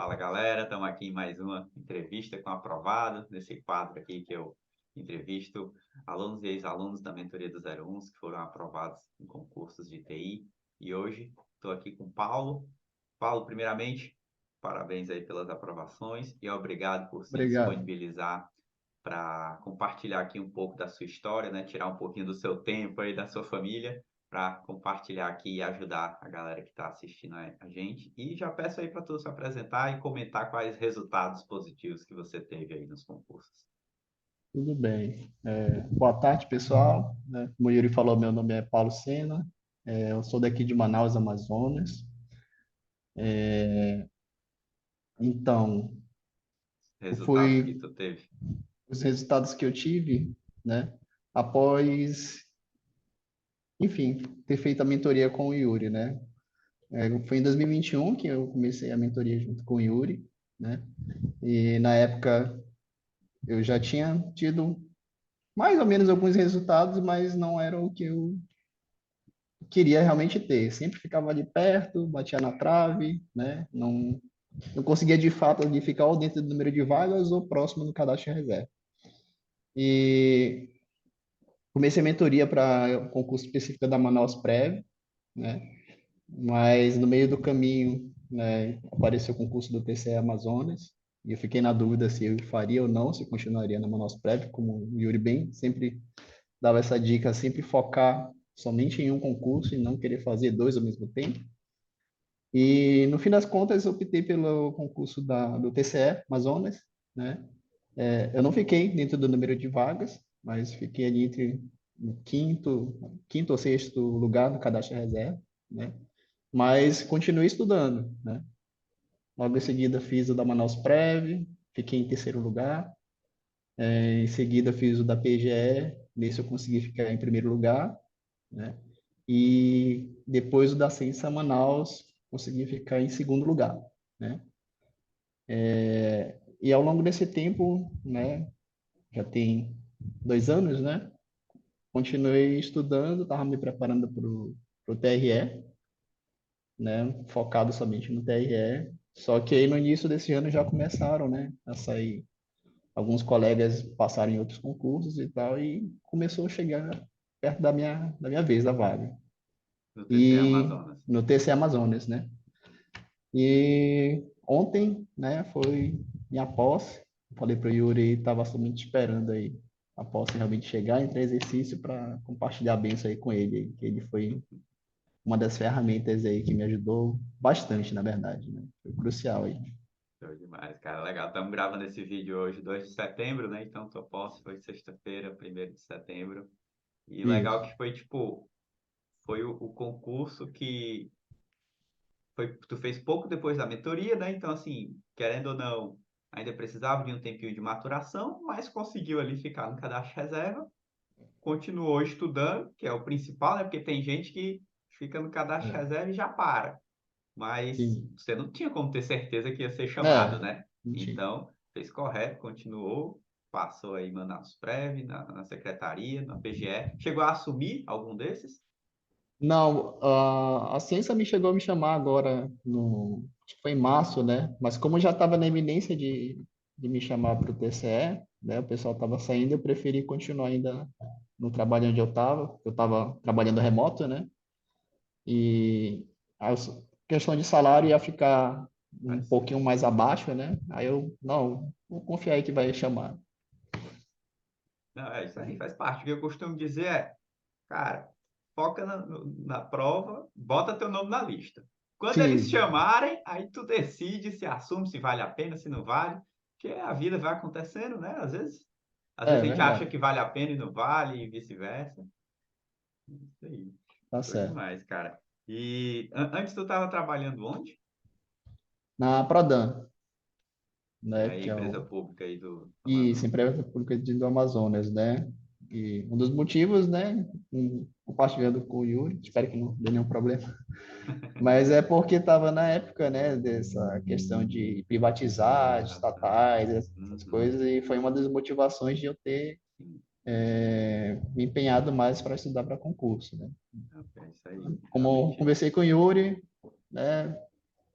Fala galera, estamos aqui em mais uma entrevista com aprovado, nesse quadro aqui que eu entrevisto alunos e ex-alunos da mentoria do 01 que foram aprovados em concursos de TI. E hoje estou aqui com o Paulo. Paulo, primeiramente, parabéns aí pelas aprovações e obrigado por se Obrigado. disponibilizar para compartilhar aqui um pouco da sua história, né? Tirar um pouquinho do seu tempo aí, da sua família, para compartilhar aqui e ajudar a galera que está assistindo a gente. E já peço aí para tu se apresentar e comentar quais resultados positivos que você teve aí nos concursos. Tudo bem. Boa tarde, pessoal. Como o Yuri falou, meu nome é Paulo Sena. Eu sou daqui de Manaus, Amazonas. Então, Resultados que foi tu teve. os resultados que eu tive, né? Após, enfim, ter feito a mentoria com o Yuri, né? Foi em 2021 que eu comecei a mentoria junto com o Yuri, né? E na época eu já tinha tido mais ou menos alguns resultados, mas não era o que eu queria realmente ter. Sempre ficava ali perto, batia na trave, né? Não conseguia de fato de ficar ou dentro do número de vagas ou próximo no cadastro de reserva. E comecei a mentoria para um concurso específico da Manaus Prev, né? Mas no meio do caminho, né, apareceu o concurso do TCE Amazonas e eu fiquei na dúvida se eu faria ou não, se eu continuaria na Manaus Prev, como o Yuri bem sempre dava essa dica, sempre focar somente em um concurso e não querer fazer dois ao mesmo tempo. E, no fim das contas, eu optei pelo concurso do TCE, Amazonas, né? Eu não fiquei dentro do número de vagas, mas fiquei ali entre o quinto ou sexto lugar no cadastro de reserva, né? Mas continuei estudando, né? Logo em seguida fiz o da Manaus Prev, fiquei em terceiro lugar. Em seguida fiz o da PGE, nesse eu consegui ficar em primeiro lugar, né? E depois o da Ciência Manaus, consegui ficar em segundo lugar, né? E ao longo desse tempo, né, já tem 2 anos, né, continuei estudando, estava me preparando para o TRE, né, focado somente no TRE. Só que aí no início desse ano já começaram, né, a sair, alguns colegas passaram em outros concursos e tal, e começou a chegar perto da minha vez, da vaga. No TCE E Amazonas. no TC Amazonas, né? E ontem, né, foi minha posse. Falei para o Yuri, estava somente esperando aí a posse realmente chegar, entrar em exercício para compartilhar a benção aí com ele, que ele foi uma das ferramentas aí que me ajudou bastante, na verdade, né? Foi crucial aí. Show demais, cara. Legal. Estamos gravando esse vídeo hoje, 2 de setembro, né? Então, tua posse foi sexta-feira, 1º de setembro. E legal Isso. que foi, tipo, foi o concurso que tu fez pouco depois da mentoria, né? Então, assim, querendo ou não, ainda precisava de um tempinho de maturação, mas conseguiu ali ficar no cadastro de reserva, continuou estudando, que é o principal, né? Porque tem gente que fica no cadastro de É, reserva e já para. Mas sim. você não tinha como ter certeza que ia ser chamado, É, né? mentira. Então, fez correto, continuou, passou aí Manaus Prev, na secretaria, na PGE. Chegou a assumir algum desses? Não, a ciência me chegou a me chamar agora, acho que foi em março, né? Mas como eu já estava na iminência de me chamar para o TCE, né? O pessoal estava saindo, eu preferi continuar ainda no trabalho onde eu estava. Eu estava trabalhando remoto, né? E a questão de salário ia ficar um Vai ser. pouquinho mais abaixo, né? Aí eu, não, vou confiar aí que vai chamar. Não, é isso aí, faz parte. O que eu costumo dizer é, cara, foca na prova, bota teu nome na lista. Quando eles Sim, chamarem, aí tu decide se assume, se vale a pena, se não vale, porque a vida vai acontecendo, né? Às vezes é a gente acha verdade, que vale a pena e não vale, e vice-versa. Isso aí. tá Show certo. demais, cara. E antes tu estava trabalhando onde? Na Prodan, né? É a Que é empresa o pública aí do e Amazonas. sempre é pública do Amazonas, né? E um dos motivos, né, compartilhando com o Yuri, espero que não dê nenhum problema, mas é porque estava na época, né, dessa questão de privatizar, de Privatização. estatais, essas Uhum. coisas, e foi uma das motivações de eu ter Sim. me empenhado mais para estudar para concurso, né? É isso aí. Como Realmente. conversei com o Yuri, né,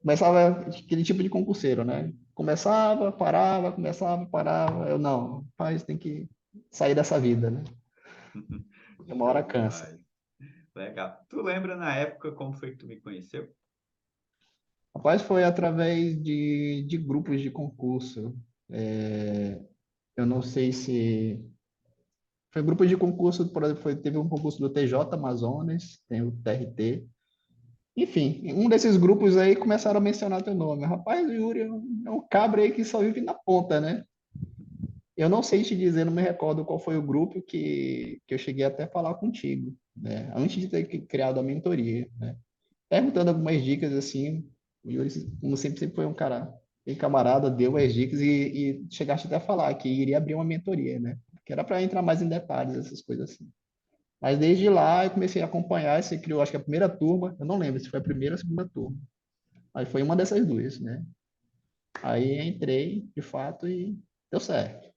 Começava aquele tipo de concurseiro, né? Começava, parava, começava, parava. Eu não, rapaz, tem que sair dessa vida, né? Uma Show hora cansa. demais. Legal. Tu lembra na época como foi que tu me conheceu? Rapaz, foi através de grupos de concurso. Eu não sei se. Foi grupo de concurso, por exemplo, teve um concurso do TJ Amazonas, tem o TRT. Enfim, um desses grupos aí começaram a mencionar teu nome. Rapaz, o Yuri é um cabra aí que só vive na ponta, né? Eu não sei te dizer, não me recordo qual foi o grupo que eu cheguei até a falar contigo, né? Antes de ter criado a mentoria, né? Perguntando algumas dicas, assim, o Yuri, como sempre foi um cara bem camarada, deu as dicas e chegaste até a falar que iria abrir uma mentoria, né? Que era para entrar mais em detalhes, essas coisas assim. Mas desde lá eu comecei a acompanhar, você criou, acho que a primeira turma, eu não lembro se foi a primeira ou a segunda turma, mas foi uma dessas duas, né? Aí entrei, de fato, e deu certo.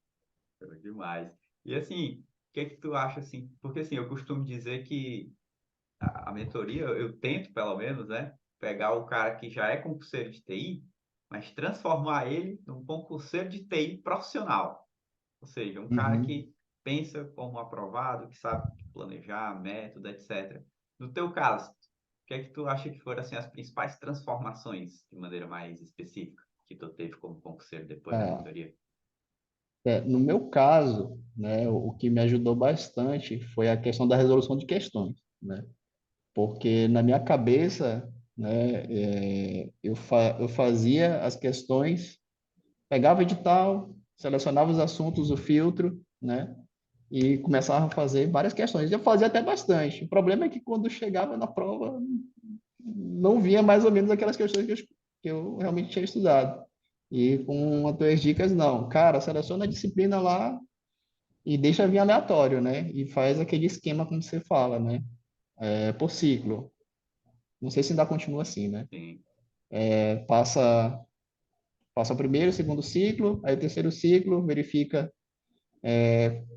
Show demais. E assim, o que é que tu acha assim? Porque assim, eu costumo dizer que a mentoria, eu tento pelo menos, né? Pegar o cara que já é concurseiro de TI, mas transformar ele num concurseiro de TI profissional. Ou seja, um cara Uhum. que pensa como aprovado, que sabe planejar, método, etc. No teu caso, o que é que tu acha que foram assim, as principais transformações, de maneira mais específica, que tu teve como concurseiro depois da Ah, mentoria? no meu caso, né, o que me ajudou bastante foi a questão da resolução de questões, né? Porque na minha cabeça, né, eu fazia as questões, pegava o edital, selecionava os assuntos, o filtro, né, e começava a fazer várias questões. Eu fazia até bastante. O problema é que quando chegava na prova, não via mais ou menos aquelas questões que eu realmente tinha estudado. E com as tuas dicas, não. Cara, seleciona a disciplina lá e deixa vir aleatório, né? E faz aquele esquema como você fala, né? Por ciclo. Não sei se ainda continua assim, né? Sim, Passa o primeiro, o segundo ciclo, aí o terceiro ciclo, verifica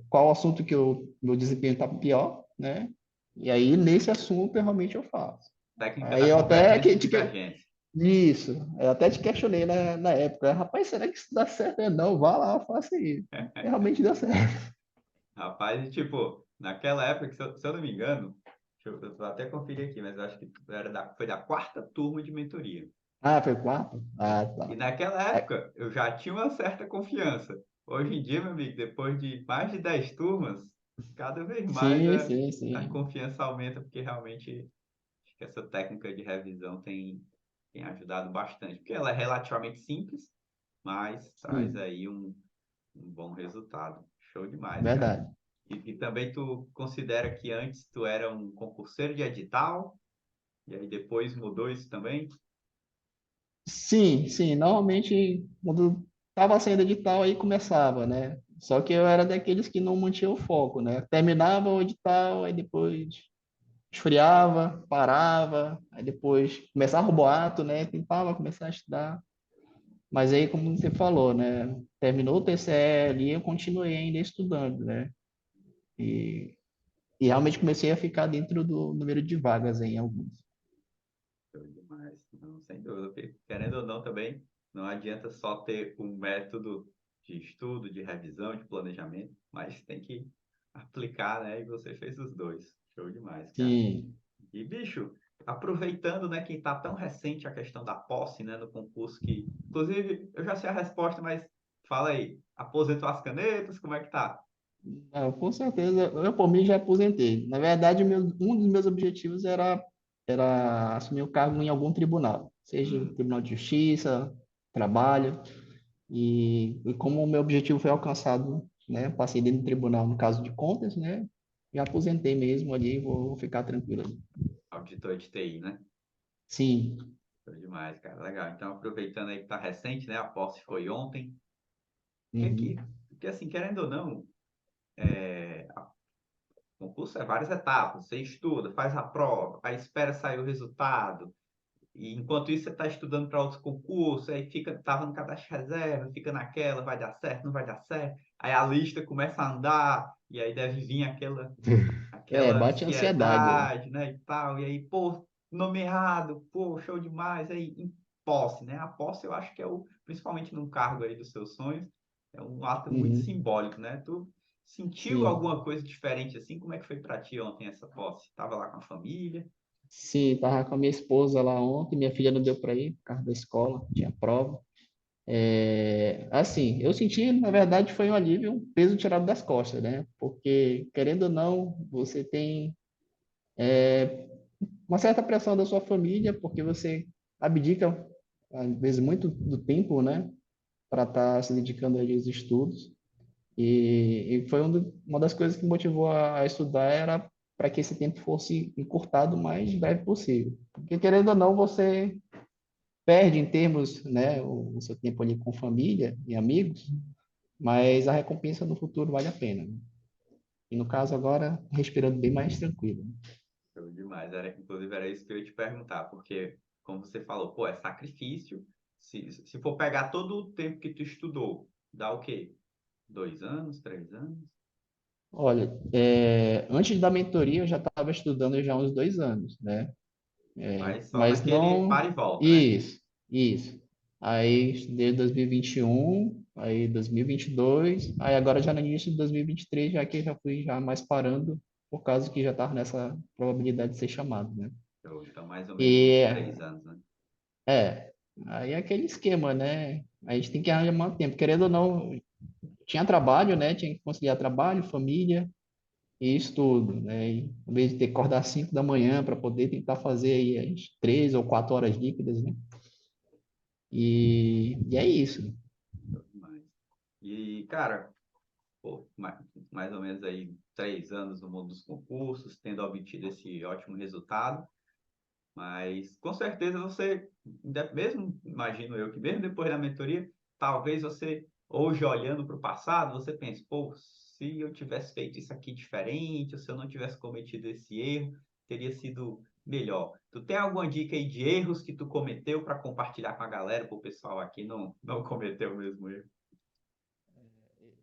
qual assunto que o meu desempenho está pior, né? E aí, nesse assunto, realmente eu faço. técnica Aí da eu até convergência e que, divergência. isso, eu até te questionei na época, rapaz, será que isso dá certo? Não, vá lá, faça isso. E realmente deu certo. Rapaz, e tipo, naquela época, se eu não me engano, eu vou até conferir aqui, mas eu acho que foi da quarta turma de mentoria. Ah, foi quatro? É. Ah, E tá. naquela É, época, eu já tinha uma certa confiança. Hoje em dia, meu amigo, depois de mais de 10 turmas, cada vez mais sim, sim, a sim. confiança aumenta, porque realmente acho que essa técnica de revisão tem ajudado bastante. Porque ela é relativamente simples, mas traz Sim, aí um bom resultado. Show demais, cara. verdade. E também tu considera que antes tu era um concurseiro de edital, e aí depois mudou isso também? Sim, sim, normalmente quando estava saindo edital aí começava, né? Só que eu era daqueles que não mantinha o foco, né? Terminava o edital, aí depois esfriava, parava, aí depois começava o boato, né? Tentava começar a estudar. Mas aí, como você falou, né? Terminou o TCE ali, eu continuei ainda estudando, né? E, e realmente comecei a ficar dentro do número de vagas em alguns. Show demais. Não, sem dúvida. Porque, querendo ou não também, não adianta só ter um método de estudo, de revisão, de planejamento, mas tem que aplicar, né? E você fez os dois. Show demais, cara. Sim. E, bicho, aproveitando, né, que está tão recente a questão da posse, né, no concurso que, inclusive, eu já sei a resposta, mas fala aí, aposentou as canetas, como é que tá? Ah, com certeza, eu por mim já aposentei. Na verdade, um dos meus objetivos era assumir o cargo em algum tribunal, seja Hum, Tribunal de Justiça, Trabalho, e como o meu objetivo foi alcançado, né, passei dentro do tribunal no caso de contas, né, já aposentei mesmo ali, vou ficar tranquilo ali. auditor de TI, né? Sim. Show demais, cara. Legal. Então, aproveitando aí que tá recente, né, a posse foi ontem. Uhum. Porque assim, querendo ou não, o concurso é várias etapas. Você estuda, faz a prova, aí espera sair o resultado. E enquanto isso, você está estudando para outros concursos, aí tava no cadastro de reserva, fica naquela, vai dar certo, não vai dar certo. Aí a lista começa a andar, e aí deve vir aquela Bate a ansiedade aí. ansiedade, né, e tal. E aí, pô, nome errado, pô, show demais. Aí posse, né? A posse eu acho que principalmente num cargo aí dos seus sonhos, é um ato muito Uhum. simbólico, né? Tu sentiu Sim. alguma coisa diferente assim? Como é que foi para ti ontem essa posse? Tava lá com a família? Sim, tava com a minha esposa lá ontem, minha filha não deu para ir por causa da escola, tinha prova. Assim, eu senti, na verdade, foi um alívio, um peso tirado das costas, né? Porque, querendo ou não, você tem uma certa pressão da sua família, porque você abdica, às vezes, muito do tempo, né? Para estar se dedicando ali aos estudos. E foi uma das coisas que me motivou a estudar era para que esse tempo fosse encurtado o mais breve possível. Porque, querendo ou não, você perde em termos, né, o seu tempo ali com família e amigos, mas a recompensa no futuro vale a pena, né? E no caso agora, respirando bem mais tranquilo. Show demais. Inclusive, era isso que eu ia te perguntar, porque, como você falou, pô, é sacrifício. Se for pegar todo o tempo que tu estudou, dá o quê? 2 anos, 3 anos? Olha, antes da mentoria eu já estava estudando já há uns 2 anos, né? Mas só Mas naquele não. para e volta, né? Isso, isso. Aí estudei 2021, aí 2022, aí agora já no início de 2023, já que já fui já mais parando, por causa que já estava nessa probabilidade de ser chamado, né? Show. Então, mais ou menos uns E 3 anos, né? é, aí é aquele esquema, né? A gente tem que arranjar tempo. Querendo ou não, tinha trabalho, né? Tinha que conciliar trabalho, família e estudo, né? E, em vez de ter que acordar às 5 da manhã para poder tentar fazer aí as 3 ou 4 horas líquidas, né? E é isso. Show demais. E, cara, pô, mais ou menos aí 3 anos no mundo dos concursos, tendo obtido esse ótimo resultado. Mas com certeza você, mesmo imagino eu que mesmo depois da mentoria, talvez você, hoje olhando para o passado, você pense, pô, se eu tivesse feito isso aqui diferente, ou se eu não tivesse cometido esse erro, teria sido melhor. Tu tem alguma dica aí de erros que tu cometeu para compartilhar com a galera, para o pessoal aqui não cometer o mesmo erro?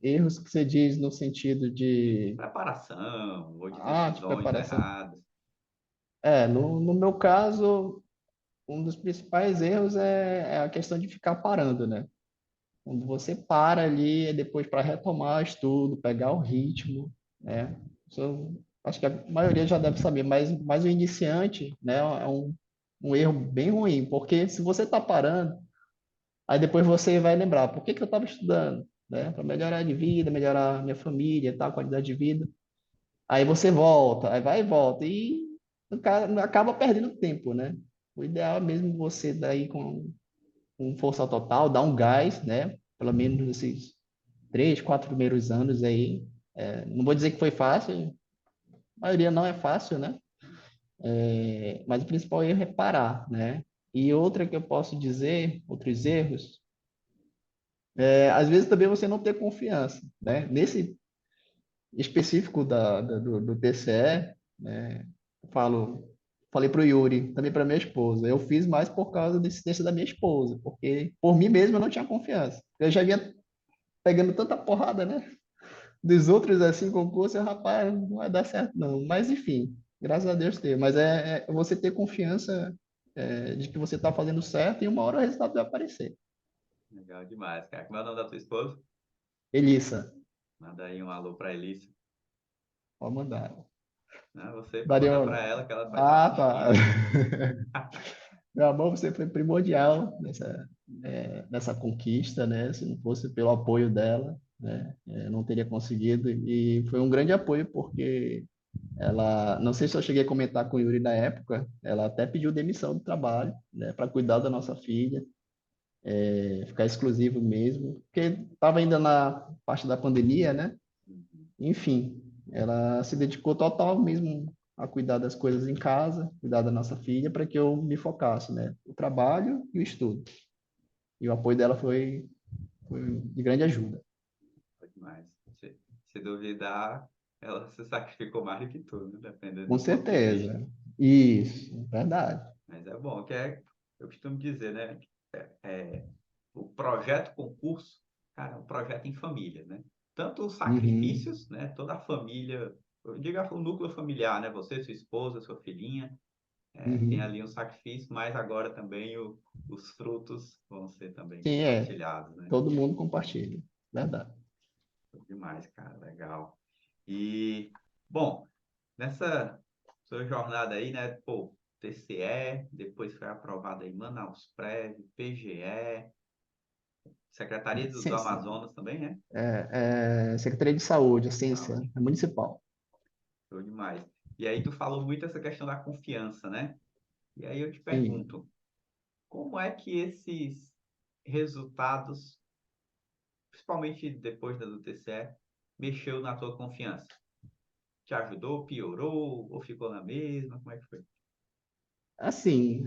Erros que você diz no sentido de, Preparação ou de de decisões preparação. erradas. No meu caso, um dos principais erros é a questão de ficar parando, né? Quando você para ali, é depois para retomar o estudo, pegar o ritmo, né? Acho que a maioria já deve saber, mas o iniciante, né, é um erro bem ruim, porque se você está parando, aí depois você vai lembrar, por que que eu estava estudando? Né? Para melhorar de vida, melhorar minha família, tal, qualidade de vida. Aí você volta, aí vai e volta, e acaba perdendo tempo, né? O ideal é mesmo você daí com força total, dar um gás, né? Pelo menos nesses 3, 4 primeiros anos aí. Não vou dizer que foi fácil, a maioria não é fácil, né? Mas o principal erro é parar, né? E outra que eu posso dizer, outros erros, às vezes também você não ter confiança, né? Nesse específico do TCE, né? Eu falei para o Yuri, também para minha esposa. Eu fiz mais por causa da insistência da minha esposa, porque por mim mesmo eu não tinha confiança. Eu já vinha pegando tanta porrada, né? Dos outros, assim, concurso, rapaz, não vai dar certo, não. Mas, enfim, graças a Deus teve. Mas é você ter confiança, de que você está fazendo certo e uma hora o resultado vai aparecer. Legal demais, cara. Como é o nome da tua esposa? Elissa, Manda aí um alô para Elise. pode mandar. Né? Você para mandar para Dariona. ela que ela vai estar Ah, tá. assistindo aí. Meu amor, você foi primordial nessa conquista, né? Se não fosse pelo apoio dela, né? Não teria conseguido. E foi um grande apoio, porque ela, não sei se eu cheguei a comentar com o Yuri na época, ela até pediu demissão do trabalho, né? Para cuidar da nossa filha, ficar exclusivo mesmo, porque estava ainda na parte da pandemia, né? Uhum. Enfim, ela se dedicou total mesmo a cuidar das coisas em casa, cuidar da nossa filha, para que eu me focasse, né? O trabalho e o estudo. E o apoio dela foi de grande ajuda. Foi demais. Se duvidar, ela se sacrificou mais do que tu, né? Dependendo Com do ponto de vista. certeza. Isso, verdade. Mas é bom, eu costumo dizer, né? O projeto concurso, cara, é um projeto em família, né? Tanto os Uhum. sacrifícios, né? Toda a família, eu digo o núcleo familiar, né? Você, sua esposa, sua filhinha, Tem Uhum. ali um sacrifício, mas agora também os frutos vão ser também Sim, é. compartilhados, né? Todo mundo compartilha. Verdade. Demais, cara, legal. E, bom, nessa sua jornada aí, né, pô, TCE, depois foi aprovado aí Manaus Prev, PGE, Secretaria do Sim, sim. Amazonas também, né? Secretaria de Saúde, Assistência Saúde, Municipal. show demais. E aí tu falou muito essa questão da confiança, né? E aí eu te Sim. pergunto, como é que esses resultados, principalmente depois da do TCE, mexeu na tua confiança? Te ajudou, piorou, ou ficou na mesma? Como é que foi? Assim,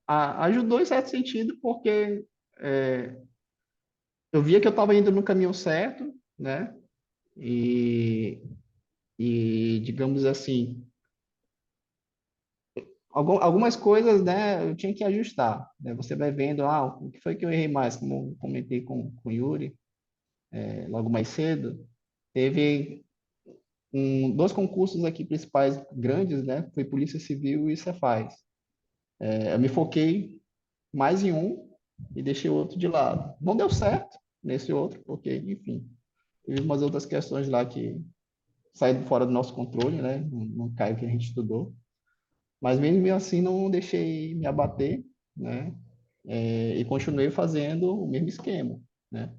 ajudou em certo sentido, porque é, eu via que eu estava indo no caminho certo, né? E, digamos assim, algumas coisas, né, eu tinha que ajustar, né? Você vai vendo, o que foi que eu errei mais, como eu comentei com o Yuri, logo mais cedo, teve dois concursos aqui principais grandes, né? Foi Polícia Civil e Cefaz. Eu me foquei mais em um e deixei o outro de lado. Não deu certo nesse outro, porque, enfim, teve umas outras questões lá que saíram fora do nosso controle, né? Não caiu o que a gente estudou. Mas mesmo assim, não deixei me abater, né? E continuei fazendo o mesmo esquema, né?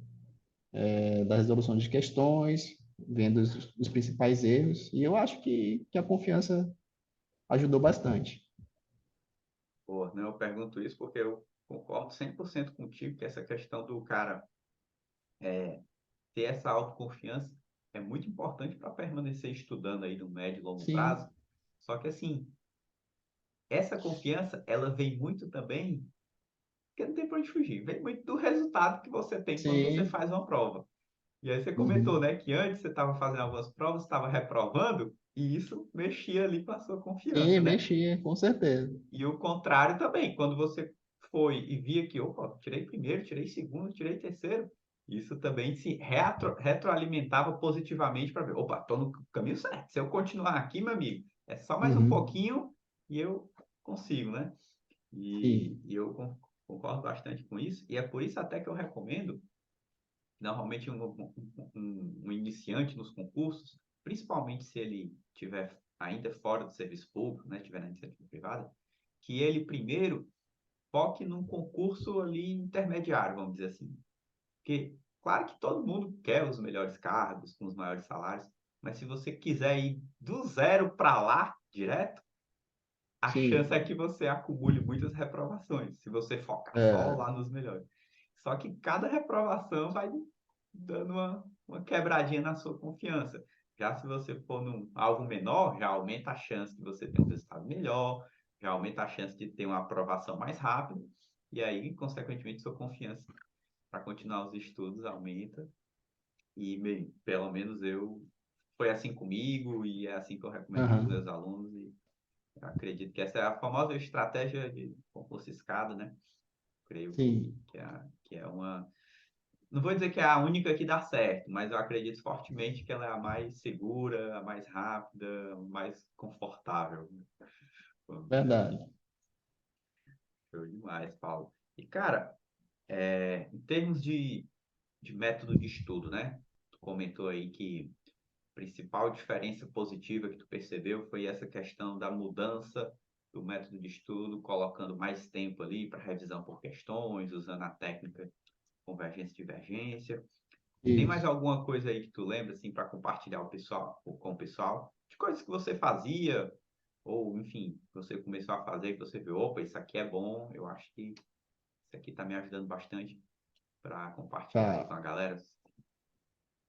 Da resolução de questões, vendo os principais erros. E eu acho que a confiança ajudou bastante. Pô, né, eu pergunto isso porque eu concordo 100% contigo que essa questão do cara ter essa autoconfiança é muito importante para permanecer estudando aí no médio e longo prazo. Sim, Só que assim, essa confiança, ela vem muito também, porque não tem para onde fugir, vem muito do resultado que você tem quando você sim. faz uma prova. E aí você comentou, Uhum. né, que antes você estava fazendo algumas provas, estava reprovando, e isso mexia ali com a sua Sim, confiança, né? mexia, com certeza. E o contrário também, quando você foi e via que, opa, tirei primeiro, tirei segundo, tirei terceiro, isso também se retroalimentava positivamente para ver, opa, estou no caminho certo. Se eu continuar aqui, meu amigo, é só mais um Uhum. pouquinho e eu consigo, né? Sim, E eu concordo bastante com isso, e é por isso até que eu recomendo, normalmente um iniciante nos concursos, principalmente se ele tiver ainda fora do serviço público, né, tiver na iniciativa privada, que ele primeiro foque num concurso ali intermediário, vamos dizer assim. Porque, claro que todo mundo quer os melhores cargos, com os maiores salários, mas se você quiser ir do zero para lá, direto, a chance é sim. que você acumule muitas reprovações, se você focar só É, lá nos melhores. Só que cada reprovação vai dando uma quebradinha na sua confiança. Já se você for num algo menor, já aumenta a chance de você ter um resultado melhor, já aumenta a chance de ter uma aprovação mais rápida, e aí, consequentemente, sua confiança para continuar os estudos aumenta. E, bem, pelo menos foi assim comigo, e é assim que eu recomendo para os aham, meus alunos, e eu acredito que essa é a famosa estratégia de concurso escada, né? Creio sim. que é uma. Não vou dizer que é a única que dá certo, mas eu acredito fortemente que ela é a mais segura, a mais rápida, a mais confortável, vamos dizer assim. Verdade. Show demais, Paulo. E, cara, em termos de método de estudo, né? Tu comentou aí que a principal diferença positiva que tu percebeu foi essa questão da mudança do método de estudo, colocando mais tempo ali para revisão por questões, usando a técnica convergência e divergência. Tem mais Isso. alguma coisa aí que tu lembra, assim, para compartilhar com o pessoal? De coisas que você fazia, ou, enfim, que você começou a fazer, que você viu, opa, isso aqui é bom, eu acho que isso aqui está me ajudando bastante para compartilhar aí com Tá, a galera.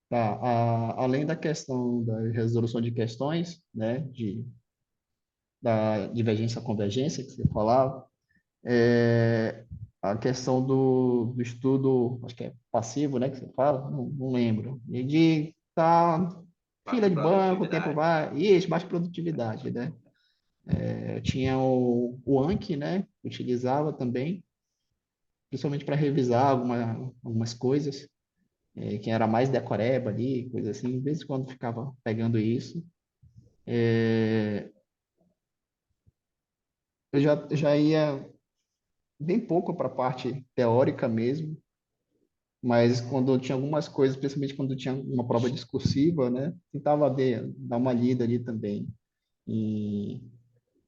tá. Além da questão da resolução de questões, né, da divergência-convergência que você falava, a questão do estudo, acho que é passivo, né, que você fala, não lembro, e de tá Baixa fila de banco, o tempo produtividade. vai, isso, baixa produtividade, né? Eu tinha o Anki, né, que utilizava também, principalmente para revisar algumas coisas, quem era mais decoreba ali, coisa assim, de vez em quando ficava pegando isso. eu já ia bem pouco para a parte teórica mesmo, mas quando tinha algumas coisas, principalmente quando tinha uma prova discursiva, né, tentava dar uma lida ali também. E,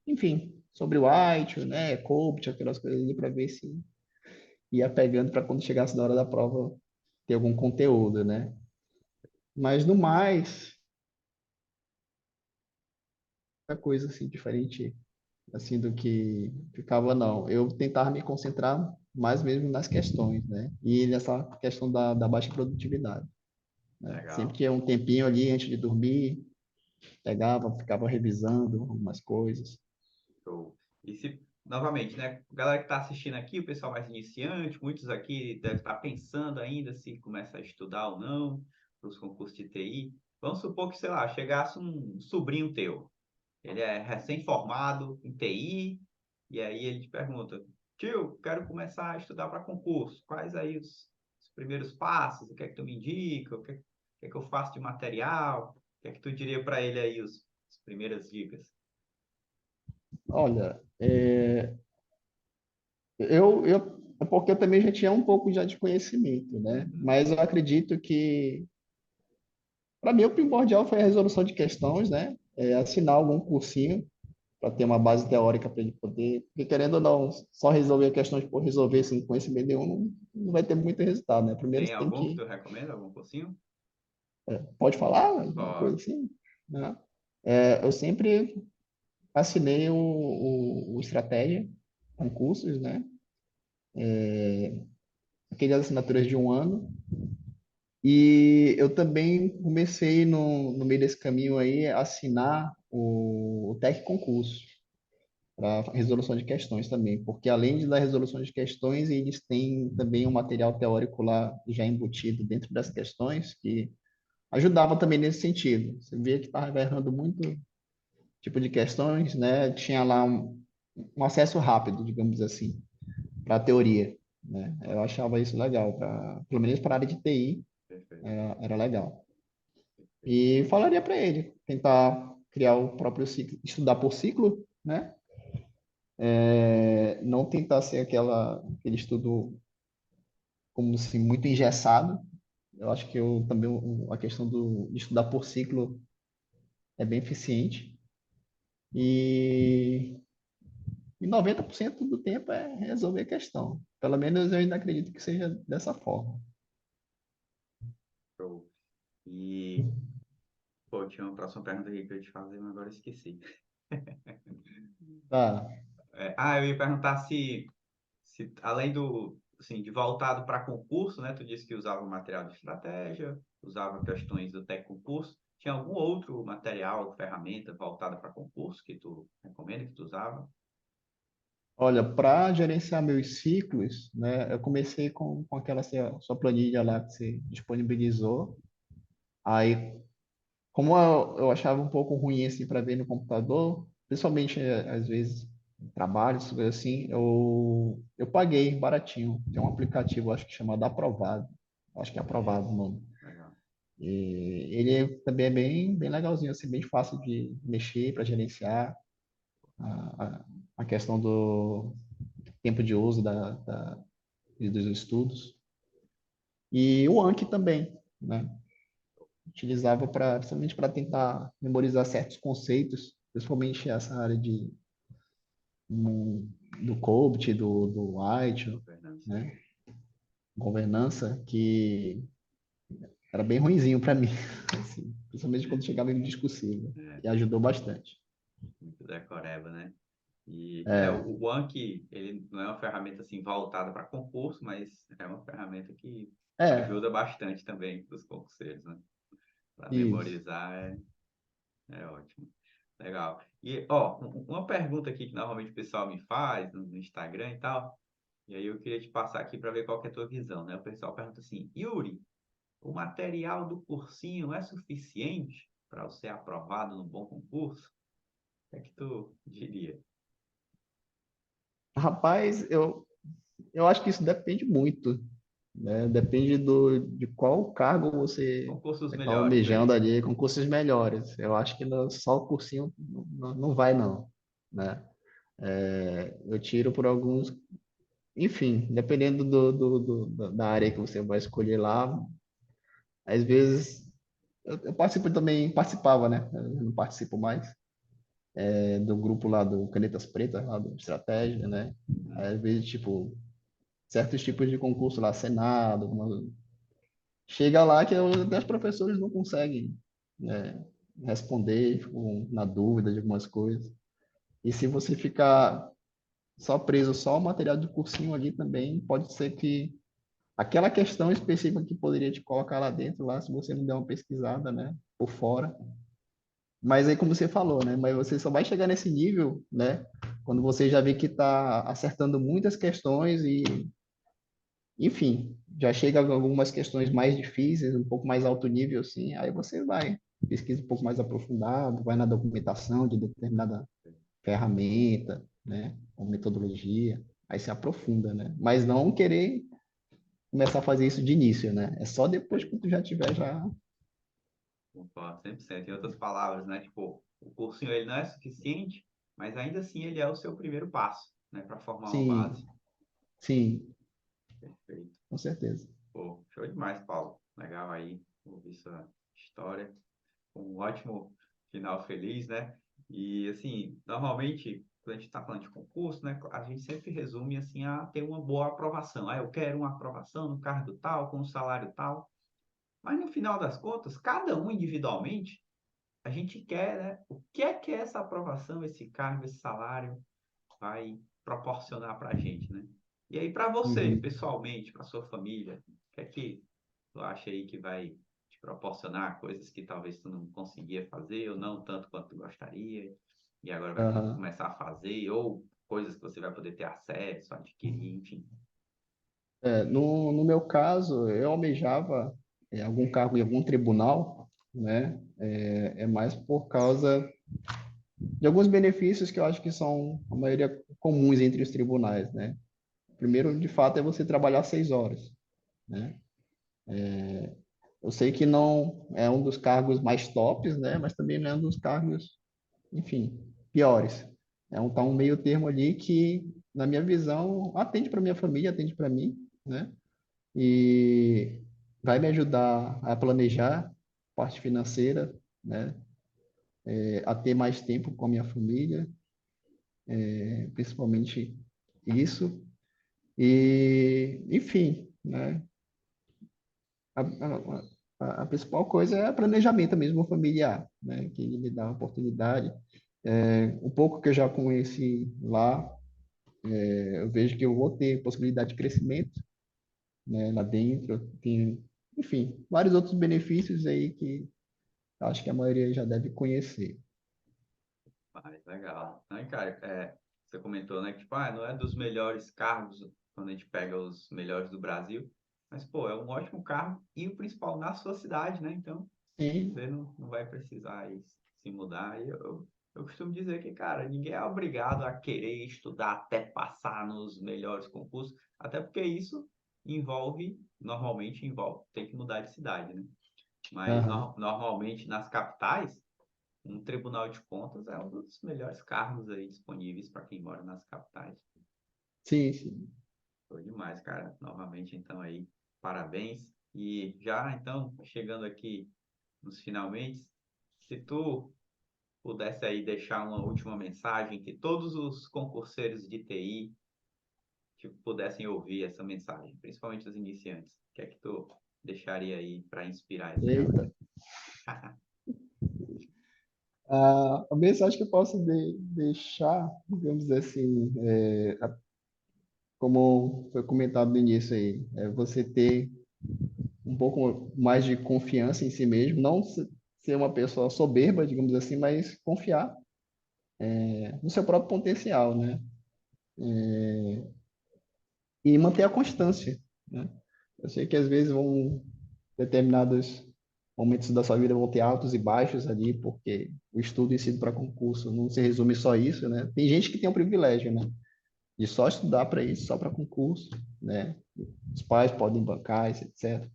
enfim, sobre o White, né, Colbert, aquelas coisas ali para ver se ia pegando para quando chegasse na hora da prova ter algum conteúdo, né? Mas no mais, a coisa assim diferente assim do que ficava não. Eu tentava me concentrar mais mesmo nas questões, né? E nessa questão da baixa produtividade, né? Sempre Legal. tinha um tempinho ali antes de dormir, pegava, ficava revisando algumas coisas. Show. E se, novamente, né, galera que está assistindo aqui, o pessoal mais iniciante, muitos aqui devem estar pensando ainda se começa a estudar ou não para os concursos de TI. Vamos supor que, sei lá, chegasse um sobrinho teu. Ele é recém-formado em TI, e aí ele te pergunta: tio, quero começar a estudar para concurso. Quais aí os primeiros passos? O que é que tu me indica? O que é que eu faço de material? O que é que tu diria para ele aí, as primeiras dicas? Olha, é porque eu também já tinha um pouco já de conhecimento, né? Uhum. Mas eu acredito que, para mim, o primordial foi a resolução de questões, né? Assinar algum cursinho para ter uma base teórica para ele poder, porque querendo ou não, só resolver questões por resolver sem conhecimento nenhum não vai ter muito resultado, né? Primeiro Tem você tem algum que que, tu recomenda? Algum cursinho? pode falar uma coisa Pode. assim, né? Eu sempre assinei o Estratégia, concursos, né? Aquelas assinaturas de um ano. E eu também comecei no meio desse caminho aí a assinar o TEC Concurso, para resolução de questões também, porque além de dar resolução de questões, eles têm também um material teórico lá já embutido dentro das questões que ajudava também nesse sentido. Você via que estava errando muito tipo de questões, né? Tinha lá um acesso rápido, digamos assim, para a teoria, né? Eu achava isso legal, pelo menos para a área de TI, Perfeito. era legal. Perfeito. E falaria para ele tentar criar o próprio ciclo, estudar por ciclo, né? Não tentar ser aquele estudo como assim, muito engessado. Eu acho que também a questão de estudar por ciclo é bem eficiente. E, e 90% do tempo é resolver a questão. Pelo menos eu ainda acredito que seja dessa forma. Show. E, pô, tinha uma próxima pergunta aqui que eu ia te fazer, mas agora eu esqueci. Tá. Eu ia perguntar se além do, assim, de voltado para concurso, né? Tu disse que usava material de estratégia, usava questões do Tec Concurso. Tinha algum outro material, ferramenta voltada para concurso que tu recomenda, que tu usava? Olha, para gerenciar meus ciclos, né, eu comecei com aquela sua planilha lá que você disponibilizou. Aí, como eu achava um pouco ruim assim para ver no computador, principalmente às vezes em trabalho, essas coisas assim, eu paguei baratinho. Tem um aplicativo, acho que chamado Aprovado. Acho que é Aprovado o nome. Legal. E ele também é bem legalzinho, assim, bem fácil de mexer para gerenciar a questão do tempo de uso dos estudos. E o Anki também, né? Utilizava principalmente para tentar memorizar certos conceitos, principalmente essa área do COBIT, do White, Governança. né? Governança, que era bem ruinzinho para mim, assim, principalmente quando chegava em discursivo, É, e ajudou bastante. muito decoreba, né? E É, o Anki, ele não é uma ferramenta assim voltada para concurso, mas é uma ferramenta que é, ajuda bastante também para os concurseiros, né? Para isso. memorizar é ótimo. Legal. E, ó, uma pergunta aqui que normalmente o pessoal me faz no Instagram e tal, e aí eu queria te passar aqui para ver qual que é a tua visão, né? O pessoal pergunta assim: Yuri, o material do cursinho é suficiente para você ser aprovado num bom concurso? O que é que tu diria? Rapaz, eu acho que isso depende muito, né? Depende de qual cargo você Concursos está melhores almejando aí. ali, concursos melhores. Eu acho que só o cursinho não vai, não, né? Eu tiro por alguns, enfim, dependendo da área que você vai escolher lá, às vezes eu participo também, participava, né? Eu não participo mais, do grupo lá do Canetas Pretas, lá do Estratégia, né? Uhum. Às vezes, tipo, certos tipos de concurso lá, Senado, chega lá que até os professores não conseguem, né, responder, ficam na dúvida de algumas coisas. E se você ficar só preso só ao material de cursinho ali também, pode ser que aquela questão específica que poderia te colocar lá dentro, lá, se você não der uma pesquisada, né, por fora. Mas aí, como você falou, né, mas você só vai chegar nesse nível, né, quando você já vê que está acertando muitas questões e, enfim, já chega a algumas questões mais difíceis, um pouco mais alto nível, assim, aí você vai, pesquisa um pouco mais aprofundado, vai na documentação de determinada ferramenta, né, ou metodologia, aí se aprofunda, né? Mas não querer começar a fazer isso de início, né? É só depois que tu já tiver já. Concordo 100%. Em outras palavras, né? Tipo, o cursinho ele não é suficiente, mas ainda assim ele é o seu primeiro passo, né? Para formar uma Sim, base. sim, Perfeito. com certeza. Pô, show demais, Paulo. Legal aí ouvir sua história. Um ótimo final feliz, né? E assim, normalmente, quando a gente está falando de concurso, né? A gente sempre resume assim a ter uma boa aprovação. Ah, eu quero uma aprovação no cargo tal, com um salário tal. Mas no final das contas, cada um individualmente a gente quer, né? O que é essa aprovação, esse cargo, esse salário vai proporcionar para a gente, né? E aí, para você, Uhum. pessoalmente, para sua família, o que é que tu acha aí que vai te proporcionar coisas que talvez tu não conseguia fazer ou não tanto quanto tu gostaria e agora vai Aham. começar a fazer ou coisas que você vai poder ter acesso, adquirir, enfim. No meu caso, eu almejava algum cargo em algum tribunal, né? É mais por causa de alguns benefícios que eu acho que são a maioria comuns entre os tribunais, né? Primeiro, de fato, é você trabalhar 6 horas, né? Eu sei que não é um dos cargos mais tops, né? Mas também não é um dos cargos, enfim, piores. Tá um meio termo ali que, na minha visão, atende para minha família, atende para mim, né? E vai me ajudar a planejar parte financeira, né? A ter mais tempo com a minha família, principalmente isso. E, enfim, né? A principal coisa é planejamento mesmo familiar, né? Que ele me dá uma oportunidade. Um pouco que eu já conheci lá, eu vejo que eu vou ter possibilidade de crescimento, né? Lá dentro, tem, enfim, vários outros benefícios aí que acho que a maioria já deve conhecer. Mas legal. Não, cara, você comentou, né, que tipo, ah, não é dos melhores cargos quando a gente pega os melhores do Brasil, mas, pô, é um ótimo cargo e o principal na sua cidade, né? Então, Sim, você não vai precisar aí se mudar. E eu costumo dizer que, cara, ninguém é obrigado a querer estudar até passar nos melhores concursos, até porque isso normalmente envolve ter que mudar de cidade, né? Mas aham. normalmente nas capitais, um tribunal de contas é um dos melhores cargos aí disponíveis para quem mora nas capitais. Sim, sim. Foi demais, cara. Novamente, então aí, parabéns. E já, então, chegando aqui nos finalmente, se tu pudesse aí deixar uma última mensagem que todos os concurseiros de TI tipo, pudessem ouvir essa mensagem, principalmente os iniciantes, o que é que tu deixaria aí para inspirar essa Eita. galera? A mensagem que eu posso deixar, digamos assim, como foi comentado no início aí, é você ter um pouco mais de confiança em si mesmo, não ser uma pessoa soberba, digamos assim, mas confiar no seu próprio potencial, né? E manter a constância, né? Eu sei que às vezes determinados momentos da sua vida vão ter altos e baixos ali, porque o estudo em si para concurso não se resume só a isso, né? Tem gente que tem o privilégio, né? De só estudar para isso, só para concurso, né? Os pais podem bancar, isso, etc.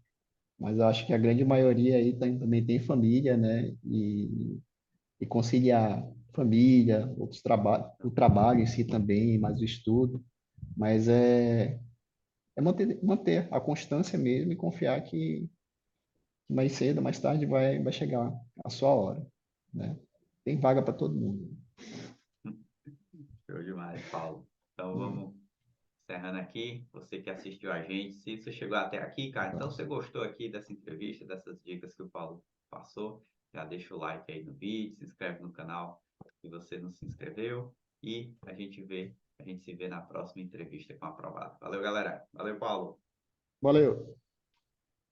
Mas eu acho que a grande maioria aí também tem família, né? E conciliar família, outros trabalhos, o trabalho em si também, mais o estudo, mas é manter a constância mesmo e confiar que mais cedo, mais tarde vai chegar a sua hora, né? Tem vaga para todo mundo. Show demais, Paulo. Então vamos encerrando aqui. Você que assistiu a gente, se você chegou até aqui, cara, então você gostou aqui dessa entrevista, dessas dicas que o Paulo passou, já deixa o like aí no vídeo, se inscreve no canal se você não se inscreveu e a gente se vê na próxima entrevista com o aprovado. Valeu, galera. Valeu, Paulo. Valeu!